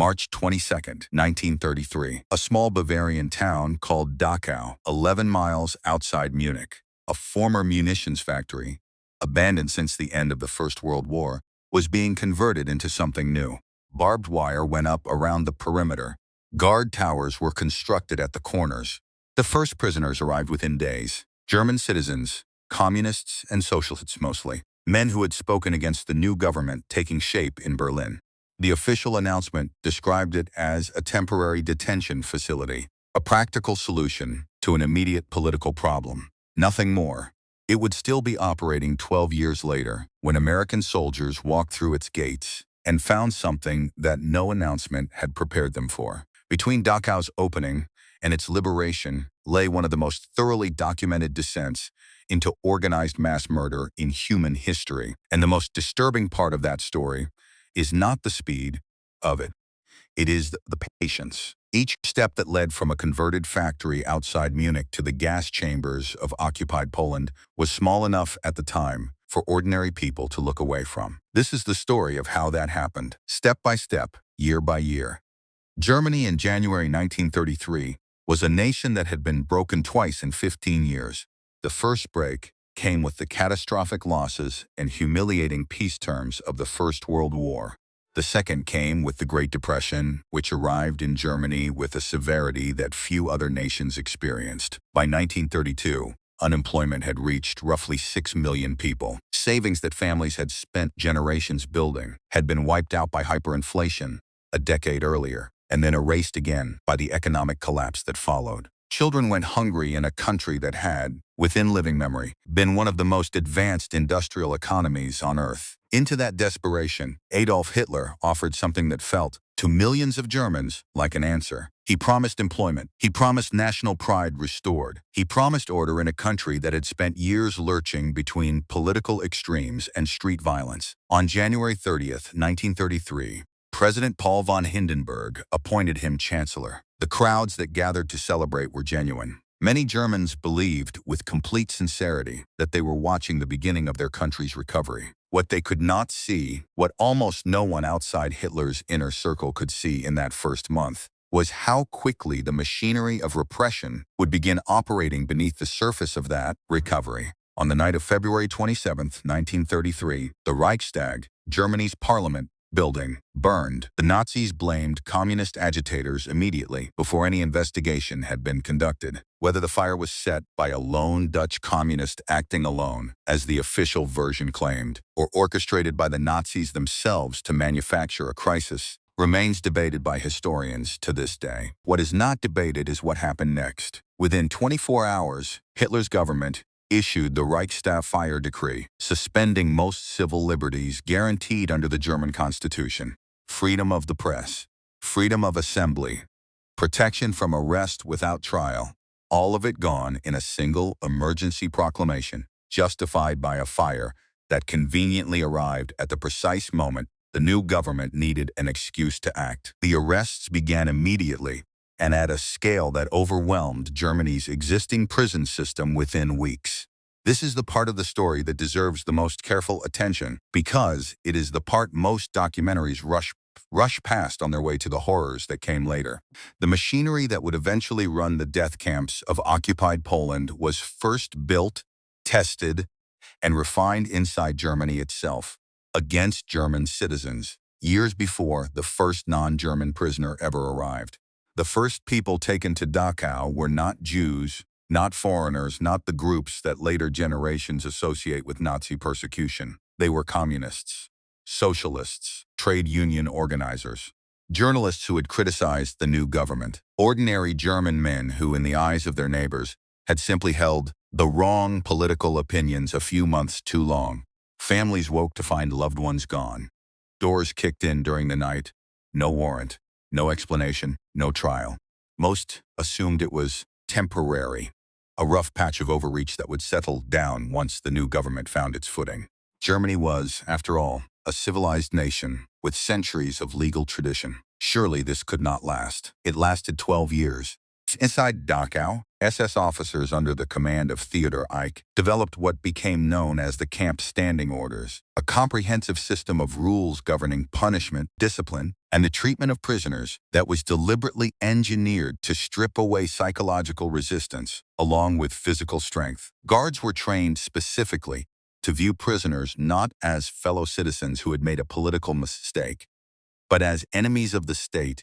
March 22, 1933. A small Bavarian town called Dachau, 11 miles outside Munich. A former munitions factory, abandoned since the end of the First World War, was being converted into something new. Barbed wire went up around the perimeter. Guard towers were constructed at the corners. The first prisoners arrived within days. German citizens, communists and socialists mostly. Men who had spoken against the new government taking shape in Berlin. The official announcement described it as a temporary detention facility, a practical solution to an immediate political problem. Nothing more. It would still be operating 12 years later when American soldiers walked through its gates and found something that no announcement had prepared them for. Between Dachau's opening and its liberation lay one of the most thoroughly documented descents into organized mass murder in human history. And the most disturbing part of that story is not the speed of it. It is the patience. Each step that led from a converted factory outside Munich to the gas chambers of occupied Poland was small enough at the time for ordinary people to look away from. This is the story of how that happened, step by step, year by year. Germany in January 1933 was a nation that had been broken twice in 15 years. The first break came with the catastrophic losses and humiliating peace terms of the First World War. The second came with the Great Depression, which arrived in Germany with a severity that few other nations experienced. By 1932, unemployment had reached roughly 6 million people. Savings that families had spent generations building had been wiped out by hyperinflation a decade earlier, and then erased again by the economic collapse that followed. Children went hungry in a country that had, within living memory, been one of the most advanced industrial economies on Earth. Into that desperation, Adolf Hitler offered something that felt, to millions of Germans, like an answer. He promised employment. He promised national pride restored. He promised order in a country that had spent years lurching between political extremes and street violence. On January 30th, 1933, President Paul von Hindenburg appointed him chancellor. The crowds that gathered to celebrate were genuine. Many Germans believed with complete sincerity that they were watching the beginning of their country's recovery. What they could not see, what almost no one outside Hitler's inner circle could see in that first month, was how quickly the machinery of repression would begin operating beneath the surface of that recovery. On the night of February 27, 1933, the Reichstag, Germany's parliament, building burned. The Nazis blamed communist agitators immediately before any investigation had been conducted. Whether the fire was set by a lone Dutch communist acting alone, as the official version claimed, or orchestrated by the Nazis themselves to manufacture a crisis, remains debated by historians to this day. What is not debated is what happened next. Within 24 hours, Hitler's government issued the Reichstag fire decree, suspending most civil liberties guaranteed under the German Constitution. Freedom of the press, freedom of assembly, protection from arrest without trial, all of it gone in a single emergency proclamation, justified by a fire that conveniently arrived at the precise moment the new government needed an excuse to act. The arrests began immediately, and at a scale that overwhelmed Germany's existing prison system within weeks. This is the part of the story that deserves the most careful attention, because it is the part most documentaries rush past on their way to the horrors that came later. The machinery that would eventually run the death camps of occupied Poland was first built, tested, and refined inside Germany itself, against German citizens, years before the first non-German prisoner ever arrived. The first people taken to Dachau were not Jews, not foreigners, not the groups that later generations associate with Nazi persecution. They were communists, socialists, trade union organizers, journalists who had criticized the new government, ordinary German men who, in the eyes of their neighbors, had simply held the wrong political opinions a few months too long. Families woke to find loved ones gone. Doors kicked in during the night. No warrant. No explanation, no trial. Most assumed it was temporary, a rough patch of overreach that would settle down once the new government found its footing. Germany was, after all, a civilized nation with centuries of legal tradition. Surely this could not last. It lasted 12 years. Inside Dachau, SS officers under the command of Theodor Eicke developed what became known as the Camp Standing Orders, a comprehensive system of rules governing punishment, discipline, and the treatment of prisoners that was deliberately engineered to strip away psychological resistance, along with physical strength. Guards were trained specifically to view prisoners not as fellow citizens who had made a political mistake, but as enemies of the state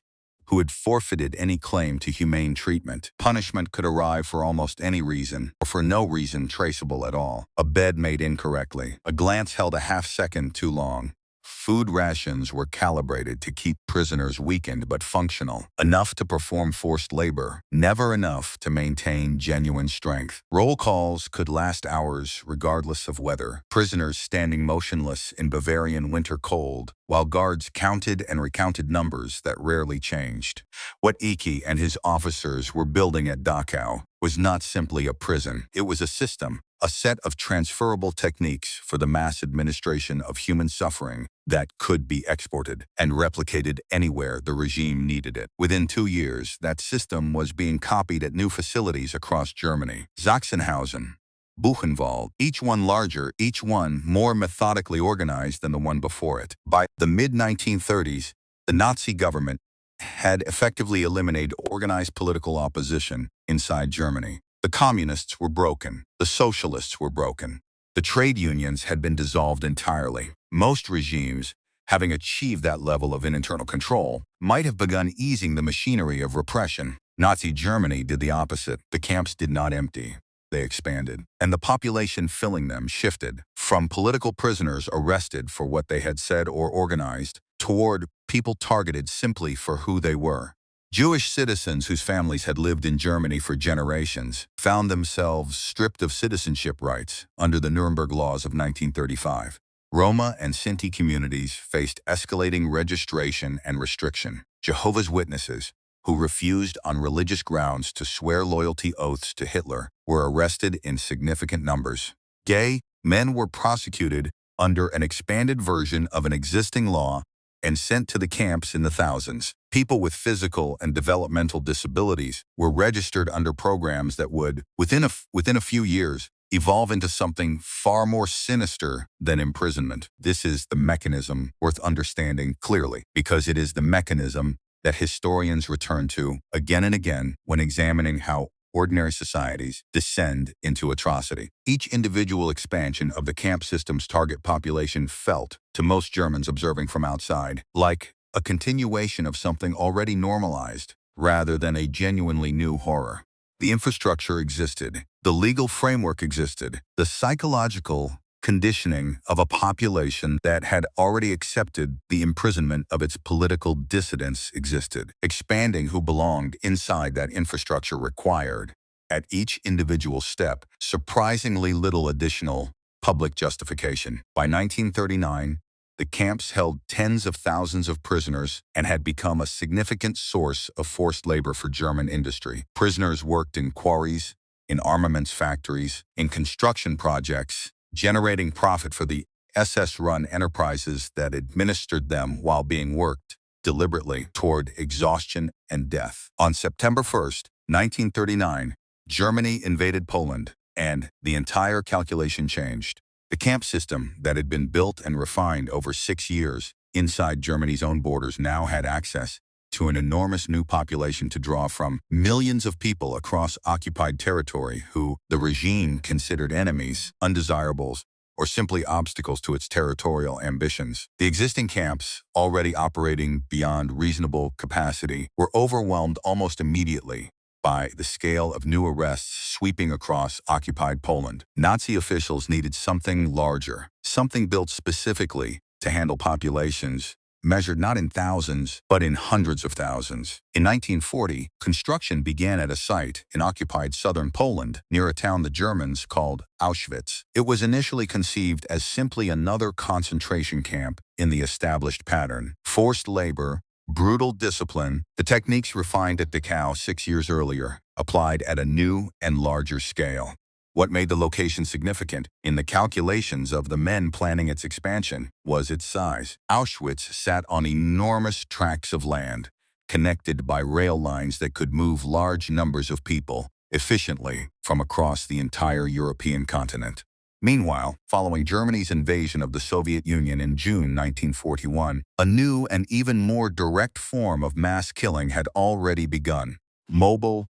who had forfeited any claim to humane treatment. Punishment could arrive for almost any reason, or for no reason traceable at all. A bed made incorrectly, a glance held a half-second too long. Food rations were calibrated to keep prisoners weakened but functional, enough to perform forced labor, never enough to maintain genuine strength. Roll calls could last hours regardless of weather, prisoners standing motionless in Bavarian winter cold, while guards counted and recounted numbers that rarely changed. What Eicke and his officers were building at Dachau was not simply a prison, it was a system, a set of transferable techniques for the mass administration of human suffering that could be exported and replicated anywhere the regime needed it. Within 2 years, that system was being copied at new facilities across Germany. Sachsenhausen, Buchenwald, each one larger, each one more methodically organized than the one before it. By the mid-1930s, the Nazi government had effectively eliminated organized political opposition inside Germany. The communists were broken. The socialists were broken. The trade unions had been dissolved entirely. Most regimes, having achieved that level of internal control, might have begun easing the machinery of repression. Nazi Germany did the opposite. The camps did not empty. They expanded, and the population filling them shifted from political prisoners arrested for what they had said or organized toward people targeted simply for who they were. Jewish citizens whose families had lived in Germany for generations found themselves stripped of citizenship rights under the Nuremberg laws of 1935. Roma and Sinti communities faced escalating registration and restriction. Jehovah's Witnesses, who refused on religious grounds to swear loyalty oaths to Hitler, were arrested in significant numbers. Gay men were prosecuted under an expanded version of an existing law and sent to the camps in the thousands. People with physical and developmental disabilities were registered under programs that would, within a few years, evolve into something far more sinister than imprisonment. This is the mechanism worth understanding clearly, because it is the mechanism that historians return to again and again when examining how ordinary societies descend into atrocity. Each individual expansion of the camp system's target population felt, to most Germans observing from outside, like a continuation of something already normalized, rather than a genuinely new horror. The infrastructure existed, the legal framework existed, the psychological conditioning of a population that had already accepted the imprisonment of its political dissidents existed. Expanding who belonged inside that infrastructure required, at each individual step, surprisingly little additional public justification. By 1939, the camps held tens of thousands of prisoners and had become a significant source of forced labor for German industry. Prisoners worked in quarries, in armaments factories, in construction projects, generating profit for the SS-run enterprises that administered them while being worked deliberately toward exhaustion and death. On September 1st, 1939, Germany invaded Poland, and the entire calculation changed. The camp system that had been built and refined over 6 years inside Germany's own borders now had access to an enormous new population to draw from, millions of people across occupied territory who the regime considered enemies, undesirables, or simply obstacles to its territorial ambitions. The existing camps, already operating beyond reasonable capacity, were overwhelmed almost immediately by the scale of new arrests sweeping across occupied Poland. Nazi officials needed something larger, something built specifically to handle populations measured not in thousands, but in hundreds of thousands. In 1940, construction began at a site in occupied southern Poland near a town the Germans called Auschwitz. It was initially conceived as simply another concentration camp in the established pattern. Forced labor, brutal discipline, the techniques refined at Dachau 6 years earlier, applied at a new and larger scale. What made the location significant in the calculations of the men planning its expansion was its size. Auschwitz sat on enormous tracts of land, connected by rail lines that could move large numbers of people efficiently from across the entire European continent. Meanwhile, following Germany's invasion of the Soviet Union in June 1941, a new and even more direct form of mass killing had already begun. Mobile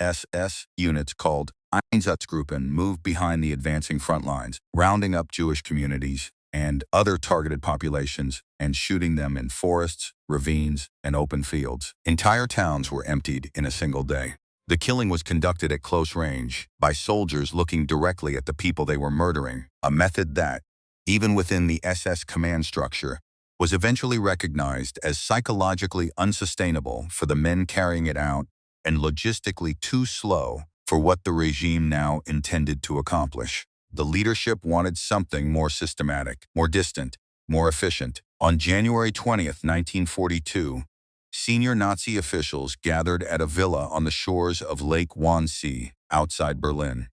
SS units called Einsatzgruppen moved behind the advancing front lines, rounding up Jewish communities and other targeted populations and shooting them in forests, ravines, and open fields. Entire towns were emptied in a single day. The killing was conducted at close range by soldiers looking directly at the people they were murdering, a method that, even within the SS command structure, was eventually recognized as psychologically unsustainable for the men carrying it out and logistically too slow for what the regime now intended to accomplish. The leadership wanted something more systematic, more distant, more efficient. On January 20th, 1942, senior Nazi officials gathered at a villa on the shores of Lake Wannsee, outside Berlin.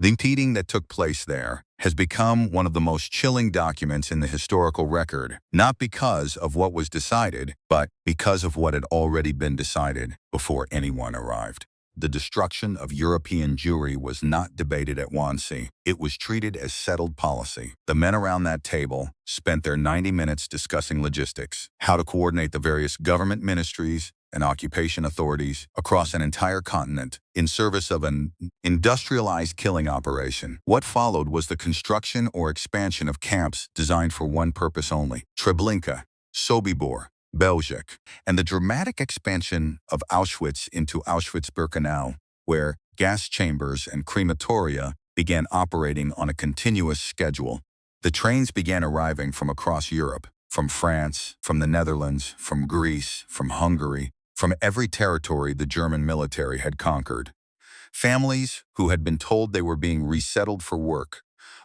The meeting that took place there has become one of the most chilling documents in the historical record, not because of what was decided, but because of what had already been decided before anyone arrived. The destruction of European Jewry was not debated at Wannsee. It was treated as settled policy. The men around that table spent their 90 minutes discussing logistics, how to coordinate the various government ministries and occupation authorities across an entire continent in service of an industrialized killing operation. What followed was the construction or expansion of camps designed for one purpose only: Treblinka, Sobibor, Belgique, and the dramatic expansion of Auschwitz into Auschwitz-Birkenau, where gas chambers and crematoria began operating on a continuous schedule. The trains began arriving from across Europe, from France, from the Netherlands, from Greece, from Hungary, from every territory the German military had conquered. Families who had been told they were being resettled for work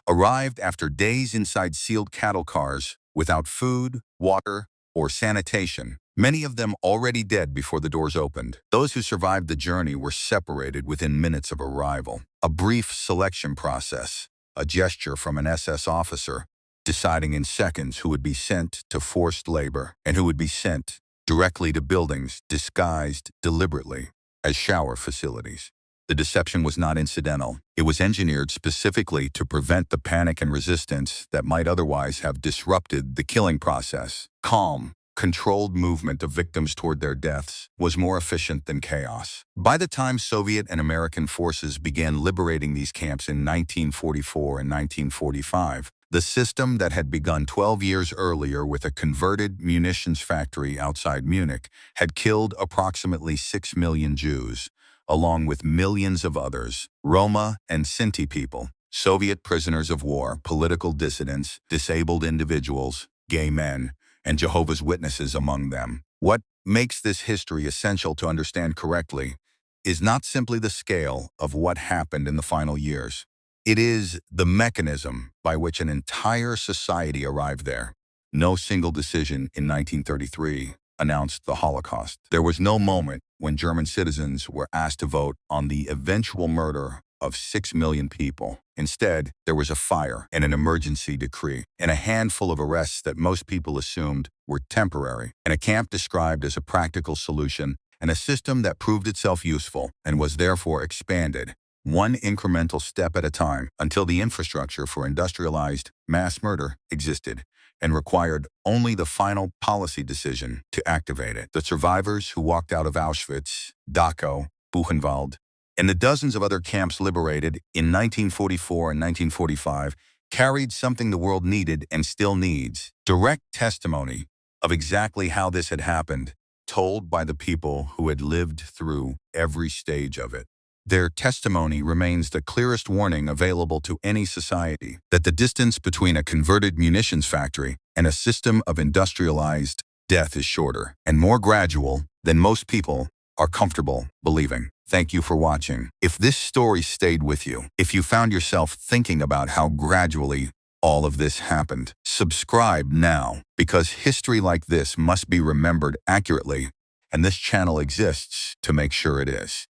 arrived after days inside sealed cattle cars without food, water, or sanitation, many of them already dead before the doors opened. Those who survived the journey were separated within minutes of arrival. A brief selection process, a gesture from an SS officer, deciding in seconds who would be sent to forced labor and who would be sent directly to buildings disguised deliberately as shower facilities. The deception was not incidental. It was engineered specifically to prevent the panic and resistance that might otherwise have disrupted the killing process. Calm, controlled movement of victims toward their deaths was more efficient than chaos. By the time Soviet and American forces began liberating these camps in 1944 and 1945, the system that had begun 12 years earlier with a converted munitions factory outside Munich had killed approximately 6 million Jews, along with millions of others, Roma and Sinti people, Soviet prisoners of war, political dissidents, disabled individuals, gay men, and Jehovah's Witnesses among them. What makes this history essential to understand correctly is not simply the scale of what happened in the final years. It is the mechanism by which an entire society arrived there. No single decision in 1933 announced the Holocaust. There was no moment when German citizens were asked to vote on the eventual murder of 6 million people. Instead, there was a fire and an emergency decree, and a handful of arrests that most people assumed were temporary, and a camp described as a practical solution, and a system that proved itself useful and was therefore expanded, one incremental step at a time, until the infrastructure for industrialized mass murder existed and required only the final policy decision to activate it. The survivors who walked out of Auschwitz, Dachau, Buchenwald, and the dozens of other camps liberated in 1944 and 1945 carried something the world needed and still needs: direct testimony of exactly how this had happened, told by the people who had lived through every stage of it. Their testimony remains the clearest warning available to any society that the distance between a converted munitions factory and a system of industrialized death is shorter and more gradual than most people are comfortable believing. Thank you for watching. If this story stayed with you, if you found yourself thinking about how gradually all of this happened, subscribe now, because history like this must be remembered accurately, and this channel exists to make sure it is.